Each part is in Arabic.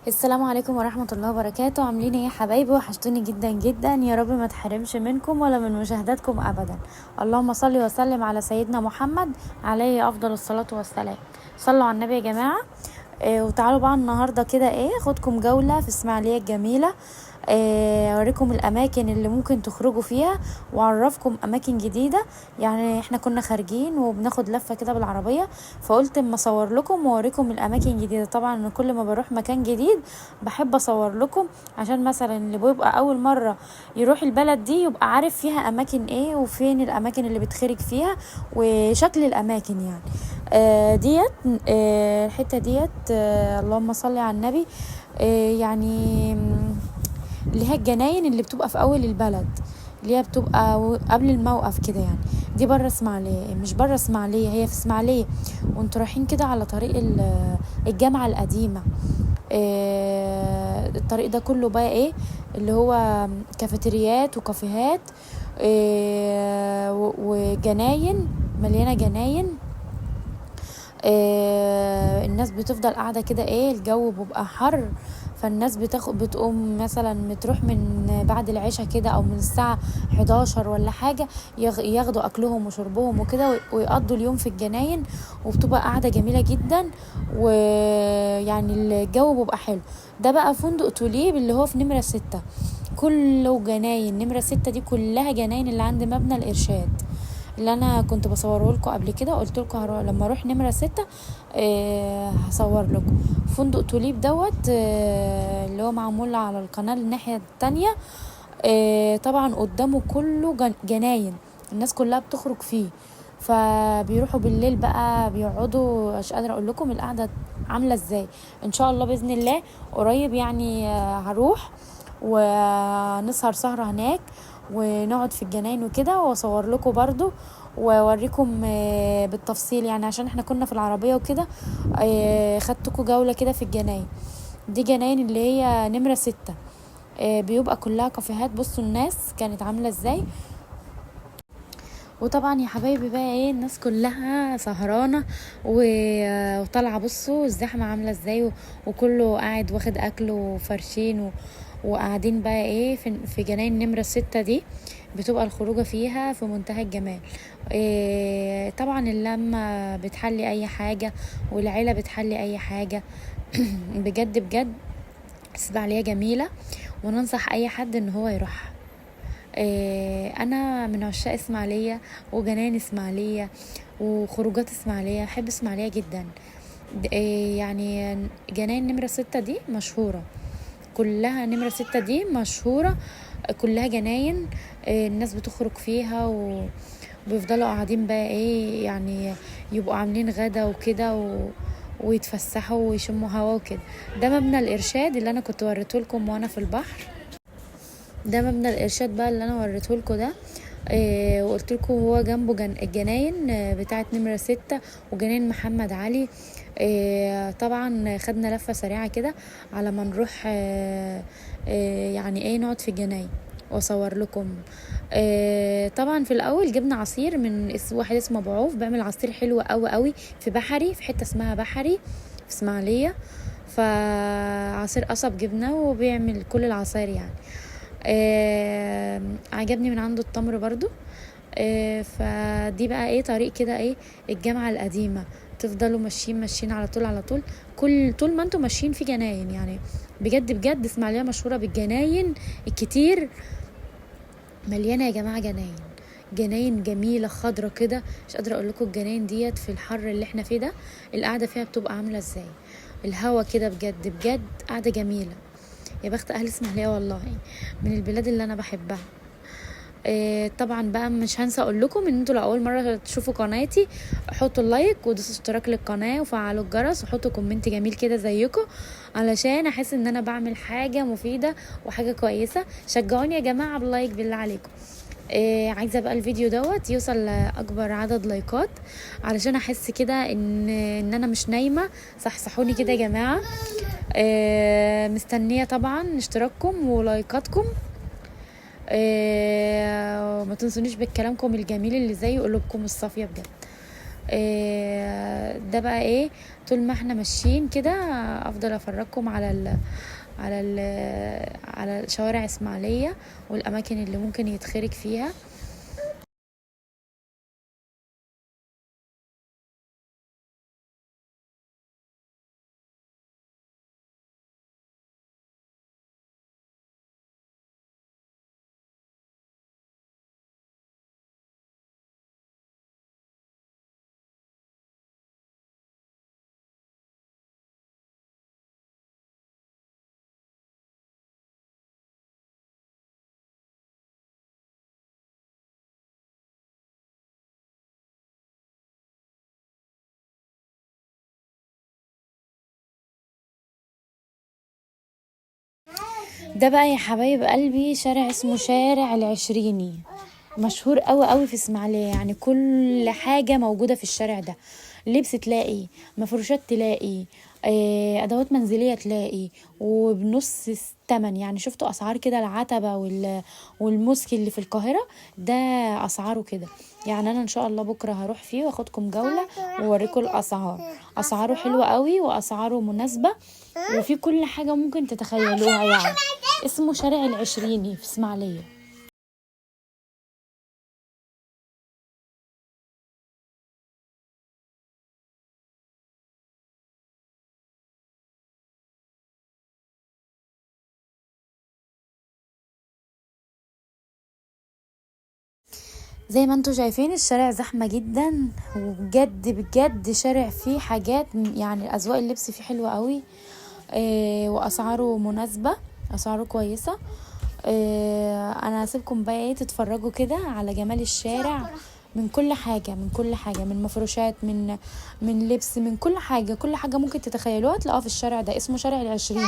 السلام عليكم ورحمة الله وبركاته. عاملين ايه يا حبايبي؟ وحشتوني جدا جدا، يا رب ما تحرمش منكم ولا من مشاهداتكم ابدا. اللهم صل وسلم على سيدنا محمد عليه افضل الصلاة والسلام. صلوا على النبي يا جماعة. وتعالوا بقى النهاردة كده خدكم جولة في اسماعيلية الجميلة. اوريكم الاماكن اللي ممكن تخرجوا فيها، واعرفكم اماكن جديدة. يعني احنا كنا خارجين وبناخد لفة كده بالعربية، فقلت اما اصور لكم واوريكم الاماكن الجديدة. طبعا أنا كل ما بروح مكان جديد بحب اصور لكم، عشان مثلا اللي بيبقى اول مرة يروح البلد دي يبقى عارف فيها اماكن ايه، وفين الاماكن اللي بتخرج فيها، وشكل الاماكن يعني. ديت الحتة ديت، اللهم صل على النبي. يعني اللي هي الجناين اللي بتبقى في اول البلد، اللي هي بتبقى قبل الموقف كده يعني. دي بره اسماعيليه، مش بره اسماعيليه، هي في اسماعيليه. وانتوا رايحين كده على طريق الجامعه القديمه. الطريق ده كله بقى اللي هو كافيتريات وكافيهات، وجناين، مليانه جناين. الناس بتفضل قاعدة كده، الجو بيبقى حر، فالناس بتقوم مثلا تروح من بعد العشاء كده، او من الساعة 11 ولا حاجة، ياخدوا اكلهم وشربهم وكده، ويقضوا اليوم في الجناين. وبتبقى قاعدة جميلة جدا، ويعني الجو بيبقى حلو. ده بقى فندق توليب اللي هو في نمرة 6، كله جناين. نمرة 6 دي كلها جناين، اللي عند مبنى الإرشاد اللي انا كنت بصوره لكم قبل كده. قلت لكم لما اروح نمرة 6 هصور لكم فندق توليب دوت، اللي هو معمول على القناة الناحية التانية. طبعا قدامه كله جناين، الناس كلها بتخرج فيه. فبيروحوا بالليل بقى بيقعدوا، مش قادرة اقول لكم القعدة عاملة ازاي. ان شاء الله بإذن الله قريب يعني هروح ونسهر سهرة هناك، ونقعد في الجناين وكده، واصور لكم برضو واوريكم بالتفصيل يعني، عشان احنا كنا في العربية وكده. خدتكم جولة كده في الجناين. دي جناين اللي هي نمرة 6، بيبقى كلها كافيهات. بصوا الناس كانت عاملة ازاي. وطبعا يا حبايبي بقى الناس كلها سهرانة وطالعة. بصوا الزحمة عاملة ازاي، وكله قاعد واخد اكله وفرشين وقاعدين بقى في جناين نمرة 6 دي. بتبقى الخروجة فيها في منتهى الجمال. طبعا اللمة بتحلي اي حاجة، والعيلة بتحلي اي حاجة. بجد بجد اسماعيلية جميلة، وننصح اي حد ان هو يروح. انا من عشاق اسماعيليه وجنان اسماعيليه وخروجات اسماعيليه، بحب اسماعيليه جدا. يعني جناين نمره 6 دي مشهوره، كلها نمره 6 دي مشهوره، كلها جناين. الناس بتخرج فيها وبيفضلوا قاعدين بقى يعني يبقوا عاملين غدا وكده ويتفسحوا ويشموا هوا وكده. ده مبنى الارشاد اللي انا كنت وريته لكم وانا في البحر. ده مبنى الارشاد بقى اللي انا وريته لكم ده. وقلت لكم هو جنبه الجناين بتاعه نمره 6 وجناين محمد علي. طبعا خدنا لفه سريعه كده على ما نروح، يعني نقعد في الجناين واصور لكم. طبعا في الاول جبنا عصير من واحد اسمه ابو عوف، بيعمل عصير حلو قوي قوي في بحري، في حته اسمها بحري في اسماعيليه. فعصير قصب جبناه، وبيعمل كل العصاير يعني. عجبني من عنده التمر برضو. فدي بقى طريق كده الجامعة القديمة. تفضلوا ماشيين على طول على طول، طول ما انتوا ماشيين في جناين يعني. بجد بجد اسماعيلية مشهورة بالجناين الكتير، مليانة يا جماعة جناين. جناين جميلة خضرة كده، مش قادرة اقول لكم الجناين ديت في الحر اللي احنا فيه ده القعدة فيها بتبقى عاملة ازاي. الهوا كده بجد بجد قعدة جميلة. يا بخت اهل اسماعيليه والله، من البلاد اللي انا بحبها. طبعا بقى مش هنسى اقول لكم ان انتوا لو اول مره تشوفوا قناتي، حطوا اللايك ودوسوا اشتراك للقناه وفعلوا الجرس وحطوا كومنت جميل كده زيكم، علشان احس ان انا بعمل حاجه مفيده وحاجه كويسه. شجعوني يا جماعه باللايك بالله عليكم. عايزه بقى الفيديو دوت يوصل لاكبر عدد لايكات، علشان احس كده ان انا مش نايمه. صحصحوني كده يا جماعه. مستنيه طبعا اشتراككم ولايكاتكم. وما تنسونيش بكلامكم الجميل اللي زي قلوبكم الصافيه بجد. ده بقى ايه، طول ما احنا ماشيين كده افضل افرجكم على شوارع اسماعيليه والاماكن اللي ممكن يتخرج فيها. ده بقى يا حبايب قلبي شارع اسمه شارع العشريني، مشهور قوي قوي في اسماعيليه، يعني كل حاجه موجوده في الشارع ده. لبس تلاقي، مفروشات تلاقي، ادوات منزليه تلاقي، وبنص الثمن. يعني شفتوا اسعار كده العتبه والموسكي اللي في القاهره، ده اسعاره كده. يعني انا ان شاء الله بكره هروح فيه واخدكم جوله واوريكم الاسعار. اسعاره حلوه قوي واسعاره مناسبه، وفي كل حاجه ممكن تتخيلوها. يعني اسمه شارع العشريني في اسماعيليه. زي ما انتوا شايفين الشارع زحمة جدا، وبجد بجد شارع فيه حاجات، يعني اذواق اللبس فيه حلوة قوي. واسعاره مناسبة، اسعاره كويسة. انا هسيبكم بقى ايه تتفرجوا كده على جمال الشارع، من كل حاجة من كل حاجة، من مفروشات، من لبس، من كل حاجة. كل حاجة ممكن تتخيلوها تلاقوها في الشارع ده، اسمه شارع العشرين.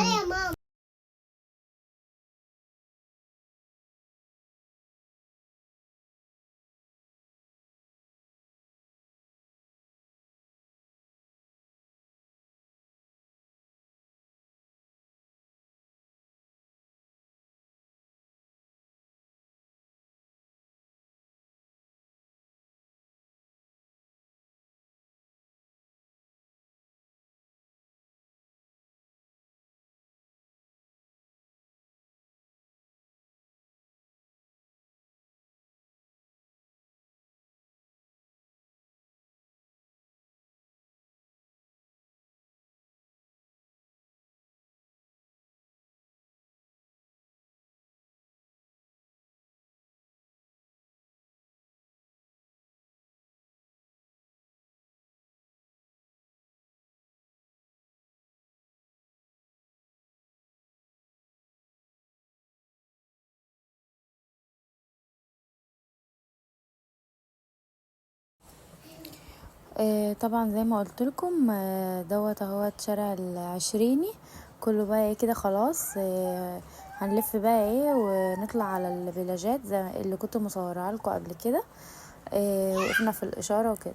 طبعا زي ما قلت لكم، دوت اهوت شارع العشريني كله بقى ايه كده. خلاص هنلف بقى ايه ونطلع على الفيلاجات زي اللي كنت مصورها لكم قبل كده. وقفنا في الاشاره وكده.